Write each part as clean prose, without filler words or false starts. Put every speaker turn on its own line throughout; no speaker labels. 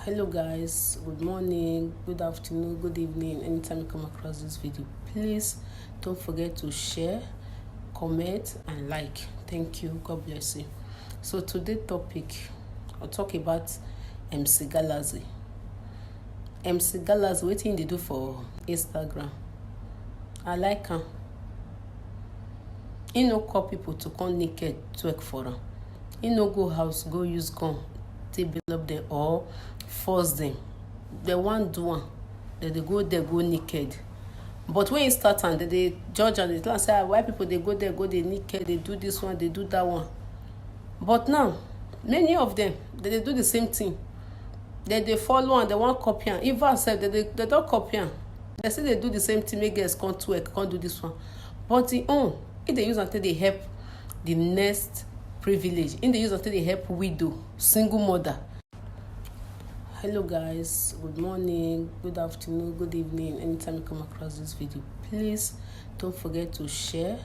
Hello guys, good morning, good afternoon, good evening. Anytime you come across this video, please don't forget to share, comment and like. Thank you. God bless you. So today's topic, I'll talk about MC Galaxy. MC Galaxy, wetin dey do for Instagram? I like am. He no call people to come naked twerk for am. He no go house go use gun take build up them or force them. They wan do am, dem dey go there go naked. But when e start am, dem dey judge am, dey tell am say why people dey go there go dey naked, dey do this one, dey do that one. But now, many of them, dem dey do the same thing. Dem dey follow am, dem wan copy am. Even sef, dem don copy am. Dem still dey do the same thing, make girls come twerk, come do this one. But e own, e dey use am take dey help the next privilege. E dey use am take dey help widow, single mother. Hello guys, good morning, good afternoon, good evening. Anytime you come across this video, please don't forget to share,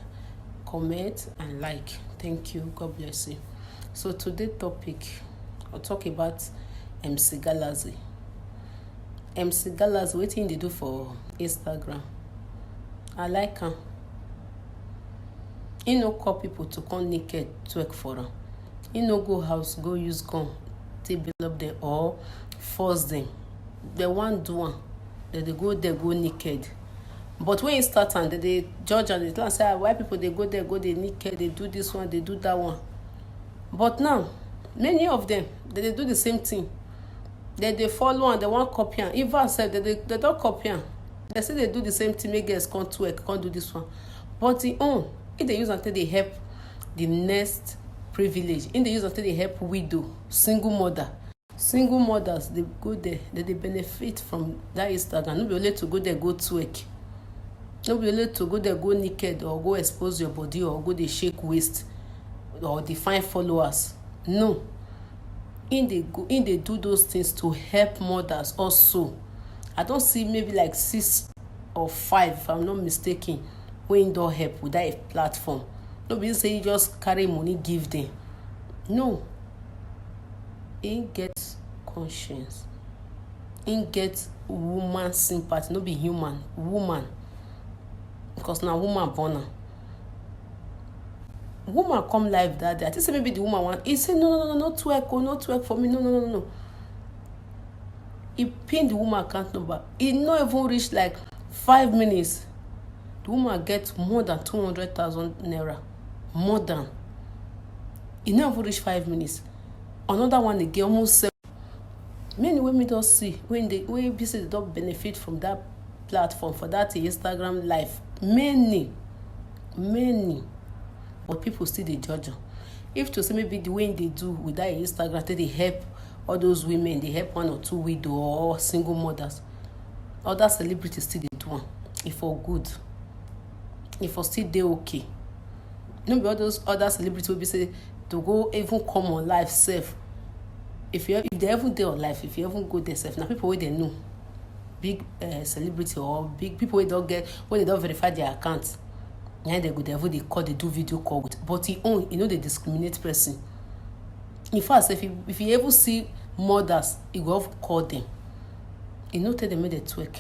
comment and like. Thank you. God bless you. So today's topic, I'll talk about MC Galaxy. MC Galaxy, wetin dey do for Instagram? I like am. He no call people to come naked twerk for am. He no go house go use gun take build up them or force them. They wan do am, dem dey go there go naked. But when e start am, dem dey judge am, dey tell am say why people dey go there go dey naked, dey do this one, dey do that one. But now, many of them, dem dey do the same thing. Dem dey follow am, dem wan copy am. Even sef, dem don copy am. Dem still dey do the same thing, make girls come twerk, come do this one. But e own, e dey use am take dey help the next privilege. E dey use am take dey help widow, single mother. Single mothers dey go there, dem dey benefit from that Instagram. No be only to go there go twerk, no be only to go there go naked or go expose your body or go dey shake waist or dey find followers. No, e dey do those things to help mothers also. I don see maybe like 6 or 5, if I'm not mistaken, wey e don help with that platform. No be say e just carry money give them. No, e get conscience, e get woman sympathy. No be human, woman, because na woman born am. Woman come live that day. I think say maybe the woman want, he say no twerk, no twerk for me, no. He pin the woman account number. E no even reach like 5 minutes, the woman get more than 200,000 naira. More than. E no even reach 5 minutes. Another one dey get almost 7. Many women don see when be say they don benefit from that platform for that Instagram live. Many. But people still dey judge am. If to say maybe the way they do with that Instagram, they help all those women, they help 1 or 2 widow or single mothers. Other celebrities still dey do am. E for good. E for still dey okay. No be all those other celebrities will be say to go even come on live self. If they ever dey on live, if you even go there self, now people wey they know, big celebrity or big people wey don get, when they don't verify their account, now they go there, they call, they do video call with. But he own, you know, they discriminate person. In fact, if you ever see mothers, you go call them. You know, tell them make they twerk,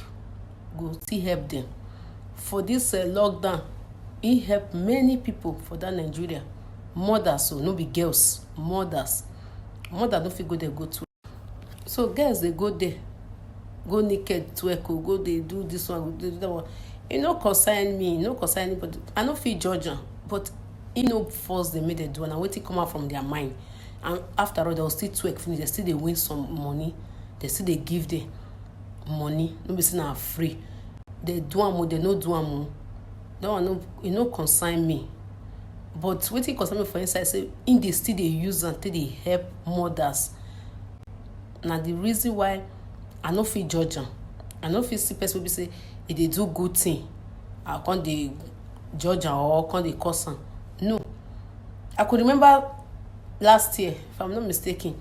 go still help them. For this lockdown, he help many people for that Nigeria. Mothers, so no be girls, mothers don't fit go there go twerk. So girls, they go there, go naked twerk, go they do this one, go do that one. E no concern me, no concern anybody. I no fit judge am, but e no force them make they do, and wetin come out from their mind. And after all, they'll still twerk finish, they still dey win some money, they still dey give them money. No be say na free. They do am o, they no do am o. That one no, e no concern me. But wetin concern me for inside say in dey still dey use am take dey help mothers. Na the reason why I no fit judge am. I no fit see person wey be say e dey do good thing, I can't dey judge am or can't dey curse am. No. I could remember last year, if I'm not mistaken,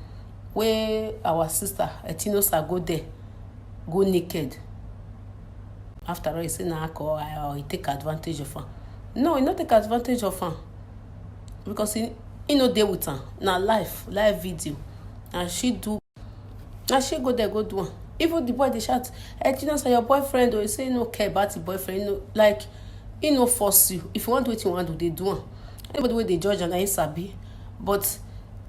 where our sister Etinosa go there, go naked. After all, he say na alcohol or he take advantage of her. No, he not take advantage of her. Because he no dey with her. Na live video. And she do na she go there go do am. Even the boy dey shout, Chinasa, your boyfriend, or you say no care about the boyfriend, like he no force you. If you want to do wetin you wan do, dey do am. Anybody wey dey judge am na him sabi, but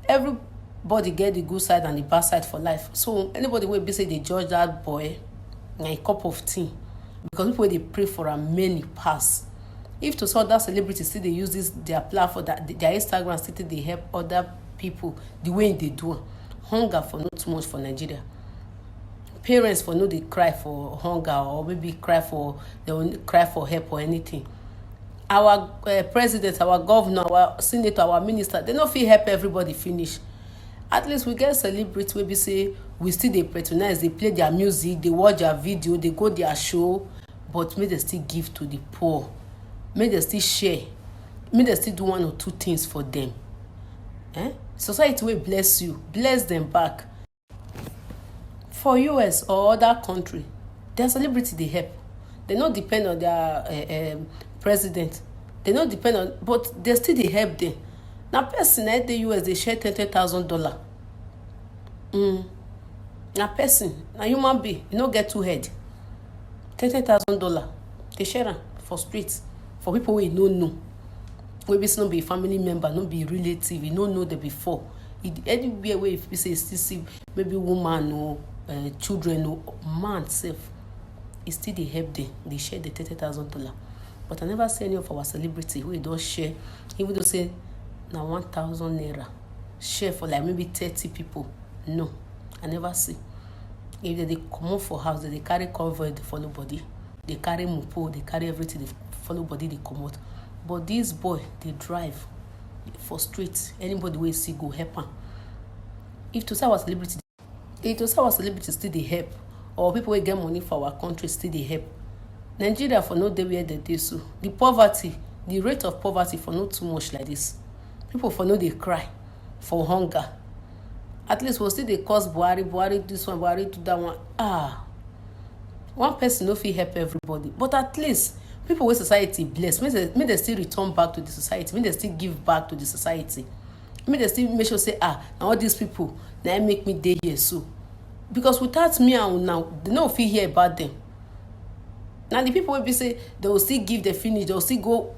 everybody get the good side and the bad side for life. So anybody wey be say dey judge that boy na a cup of tea, because people wey dey pray for am many pass. If to say other celebrities still dey use this their platform, that their Instagram still dey help other people the way they do am, hunger for not too much for Nigeria. Parents for no dey cry for hunger, or maybe they will cry for help or anything. Our president, our governor, our senator, our minister, they no fit help everybody finish. At least we get celebrities wey be say we still dey patronize, dey play their music, dey watch their video, dey go their show, but make dem still give to the poor, make dem still share, make dem still do one or two things for them. Society wey bless you, bless them back. For US or other country, their celebrity dey help. They no depend on their president. They no depend on, but they still dey help them. Na person at the US dey share $30,000. Na person, na human being, you no get two head. $30,000 they share am for street for people wey no know, wey be say no be family member, no be relative, you no know them before. Anywhere wey if you say still see maybe woman or children or man sef, e still dey help them. They share the $30,000. But I never see any of our celebrity wey don share, even though say na 1,000 naira share for like maybe 30 people. No, I never see. If they comot for house, they carry convoy, they follow body, they carry mopo, they carry everything, they follow body, they comot. But this boy, they drive for street. Anybody wey see go help am. If to say our celebrity still dey help, or people wey get money for our country still dey help, Nigeria for no dey where they dey. So the poverty, the rate of poverty for not too much like this. People for no dey cry for hunger. At least we'll still dey cause Buhari this one, Buhari do that one. One person no fit help everybody, but at least people wey society bless, make dem still return back to the society, make dem still give back to the society, make dem still make sure say na all these people na make me dey here. So because without me and una, they no fit hear about them. Now the people wey be say they will still give the finish, they will still go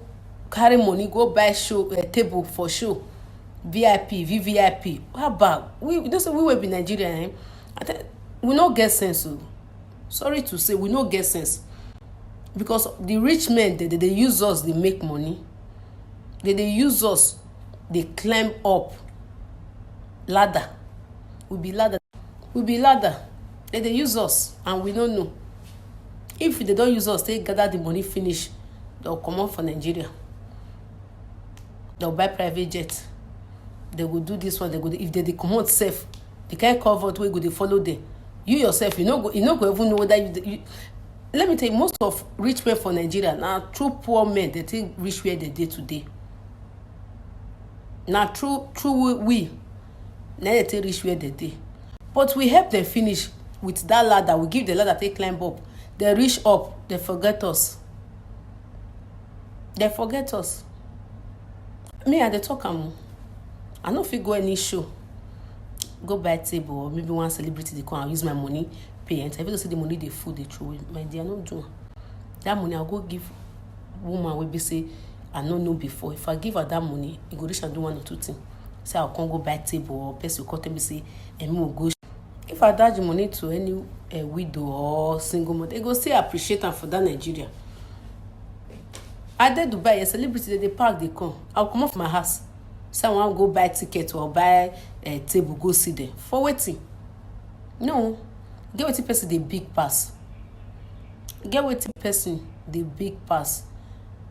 carry money, go buy show table for show, VIP, VVIP. How about we don't say we will be Nigerian, we no get sense. Sorry to say, we no get sense. Because the rich men, they use us, they make money. They use us, they climb up ladder. We be ladder. They use us, and we don't know. If they don't use us, they gather the money, finish, they'll come out for Nigeria. They'll buy private jet. They will do this one. They go. If they come out safe, they can't cover it. We go. They follow them. You yourself, you know go even know whether you. Let me tell you, most of rich men for Nigeria now true poor men. They think rich where they did today. Now true we. Now they think rich where they did. But we help them finish with that ladder. We give the ladder they climb up. They reach up. They forget us. Me and they talk I no fit go any show, go buy table, or maybe one celebrity they come and use my money, pay. And if you say the money they food they throw away, my dear, no do that money. I'll go give woman will be say I no know before. If I give her that money, you go reach and do one or two things. Say I'll come go buy table, or person will come tell me say, and me will go. If I dash the money to any widow or single mother, they go still appreciate them for that Nigeria. I did Dubai, a celebrity they park they come. I'll come off my house. Someone go buy ticket or buy a table, go see them. For waiting. No. Get with the person the big pass.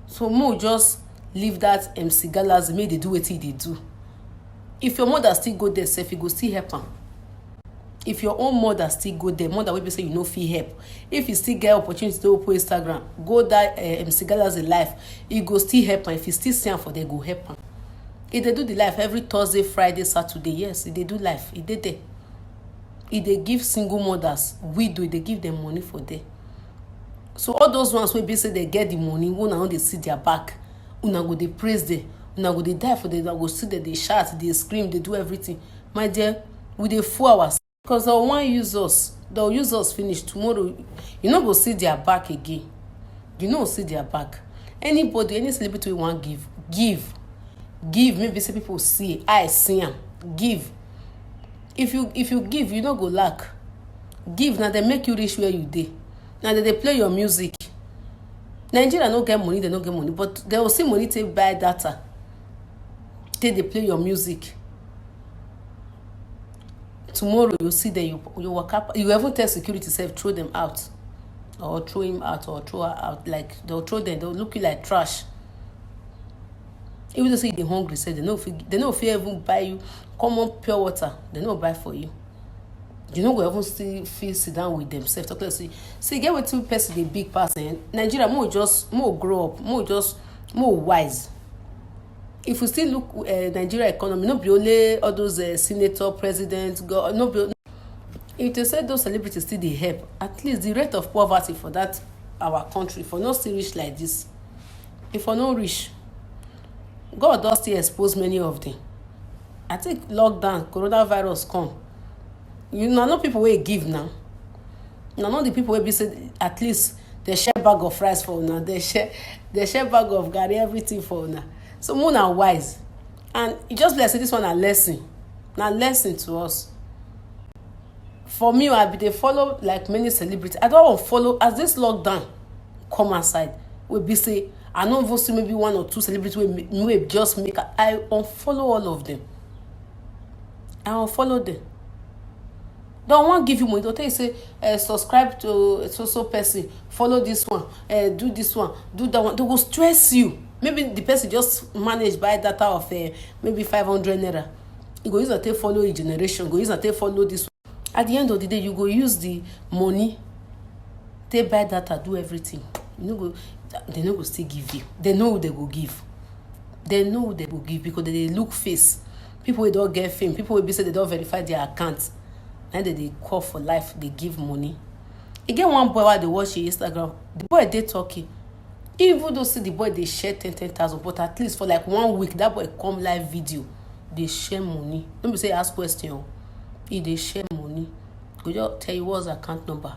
So more just leave that MC Galas, may they do what they do. If your mother still go there, self, you go still help her. If your own mother still go there, mother will be say you know fee help. If you still get opportunity to open Instagram, go that MC Galas life, you go still help her. If you still see her for there, go help her. If they do the life every Thursday, Friday, Saturday, yes, if they do life, if they there. If they give single mothers, widow, they give them money for there. So all those ones will be say they get the money, when they see their back, una go they praise them, una go they die for them, una go see that they shout, they scream, they do everything. My dear, we they fool ourselves. because they'll want use us. They'll use us finish tomorrow. You know, go see their back again. You know, see their back. Anybody, any celebrity we want give. Maybe say people see, I see them. Give. If you give, you don't go lack. Give now, they make you reach where you dey. Now they play your music. Nigeria no get money, they no get money, but they will see money to buy data. They play your music. Tomorrow you see that you work up. You even tell security self throw them out, or throw him out, or throw her out. Like they'll throw them, they'll look you like trash. Even though say they're hungry, say they know if you even buy you common pure water, they no buy for you. You know, we even still feel sit down with themselves. Talk like see get with two person the big person. Nigeria more grow up, more wise. If we still look Nigeria economy, no be only all those senator, presidents, no be. If they say those celebrities still dey help, at least the rate of poverty for that our country for not still reach like this. If for no reach, God does still expose many of them. I think lockdown, coronavirus come. You know people wey give now. Now the people wey be say at least they share bag of rice for una, they share bag of garri, everything for una. So more na wise, and e just like say this one a lesson, na lesson to us. For me, I be dey follow like many celebrities. I don't want follow as this lockdown come aside. We be say I no even see maybe one or two celebrities wey just make. I unfollow all of them. I unfollow them. Don't want give you money. Don't tell you say subscribe to so person, follow this one, do this one, do that one. They will stress you. Maybe the person just manage buy data of maybe 500 naira. You go use that take follow a generation. Go use that take follow this one. At the end of the day, you go use the money, take buy data, do everything. You know, they no go still give you. They know who they go give. They know who they go give because they look face. People who don't get fame, people who be say they don't verify their accounts, and they call for life, they give money. You get one boy while they watch Instagram, the boy they talking. Even though see the boy they share 10,000, but at least for like 1 week, that boy come live video, they share money. Don't be say ask question. If they share money, go just tell you what's the account number.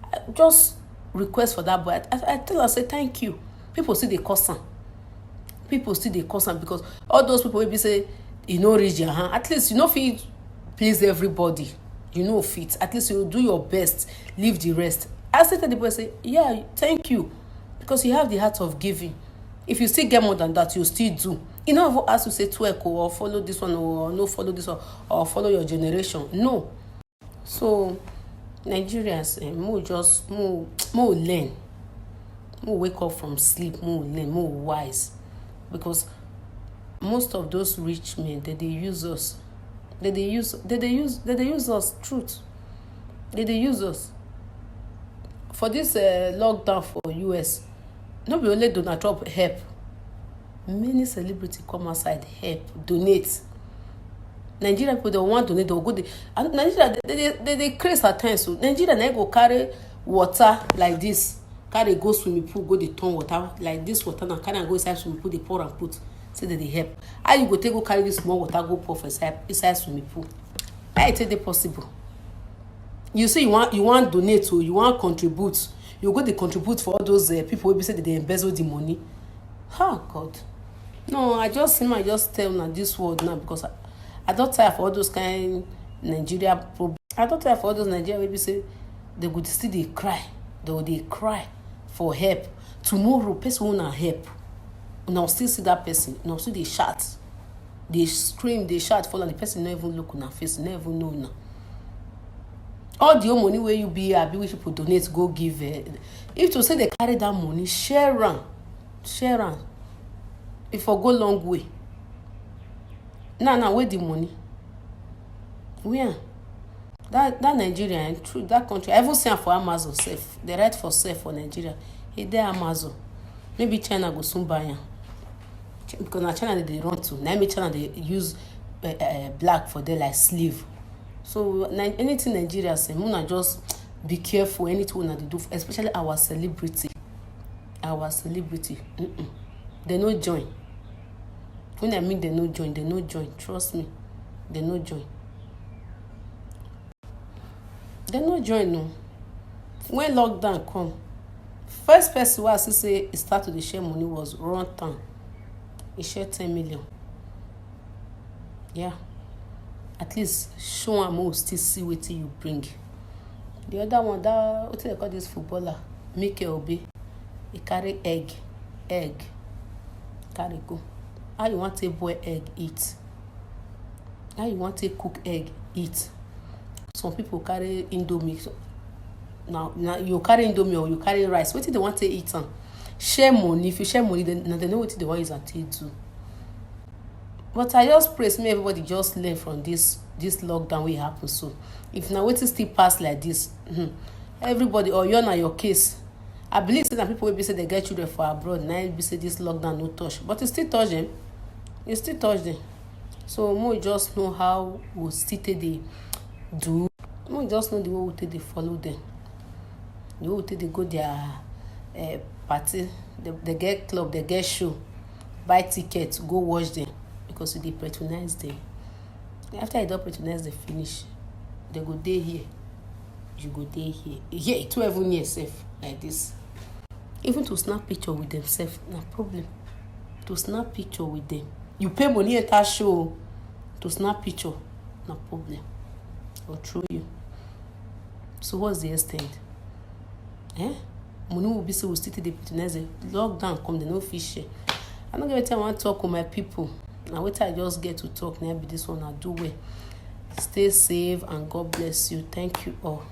I just request for that boy. I tell her, say thank you. People still they cuss am. People still they cuss am because all those people will be say you know reach your hand. At least you know fit please everybody. You know fit. At least you do your best. Leave the rest. I say to the boy say yeah thank you. Because you have the heart of giving. If you still get more than that, you still do. You know, if ask to say twerk or follow this one or no follow this one or follow your generation. No. So Nigerians, more learn. More wake up from sleep, more learn, more wise. Because most of those rich men, they use us. They use us, truth. They use us. For this lockdown for US, no be only Donald Trump help. Many celebrities come outside help, donate. Nigeria people don't want to donate, they will go there. And Nigeria, they craze at times. So Nigeria, they go carry water like this. Carry go swimming pool, go the turn water like this water now. Carry and go inside swimming pool, they pour and put. Say that they help. How you go take go carry this small water, go pour for inside swimming pool? How it take possible? You say you want donate or you want contribute. You go to contribute for all those people who say that they embezzle the money. Oh God. No, I just tell now this word now because I don't tire for all those kind Nigeria problems. I don't tire for all those Nigeria people say they would still they cry. They cry for help. Tomorrow person will not help. Now still see that person. Now still they shout. They scream, they shout for the person never even look on her face, never know now. All the money where you be which people donate go give if to say they carry that money share am if for go long way now where the money where that Nigeria and true that country I even see am for Amazon sef they write for sef for Nigeria e dey Amazon maybe China go soon buy am because na China they run to na me China they use black for their like slave. So anything Nigeria say, Muna just be careful anything that they do, especially our celebrity. They no join. When I mean they no join. Trust me, they no join. dem no join o. When lockdown come, first person wey I see say e start to dey share money was Runtown. He share 10 million. Yeah, at least show am, we still see wetin you bring. The other one, that wetin dem call this footballer, Mikel Obi, he carry egg carry go. How you wan take boil egg eat? How you wan take cook egg eat? Some people carry indomie. Now you carry indomie or you carry rice. Wetin dem wan take eat am? Share money. If you share money, then dem know wetin dem wan use am take do. But I just pray say make everybody just learn from this lockdown wey happen so. If na wetin still pass like this, everybody, or you na your case, I believe say na people wey be say dem get children for abroad na be say this lockdown no touch, but e still touch dem. E still touch dem. So make we just know how we still take dey do. Make we just know the way we take dey follow dem. The way we take dey go their party. They get club, they get show. Buy ticket, go watch them. Because you dey patronize them. After you don patronize them finish, they go dey here. You go dey here. Here, it too even near sef like this. Even to snap picture with themselves, na problem. To snap picture with them. You pay money enter show. To snap picture, na problem. Or throw you. So what's the extent? Money will be so we still take dey patronize them. Lockdown come, they no fit share. I no get wetin I wan talk with my people. Na wetin I just get to talk na be this one. I do well. Stay safe and God bless you. Thank you all.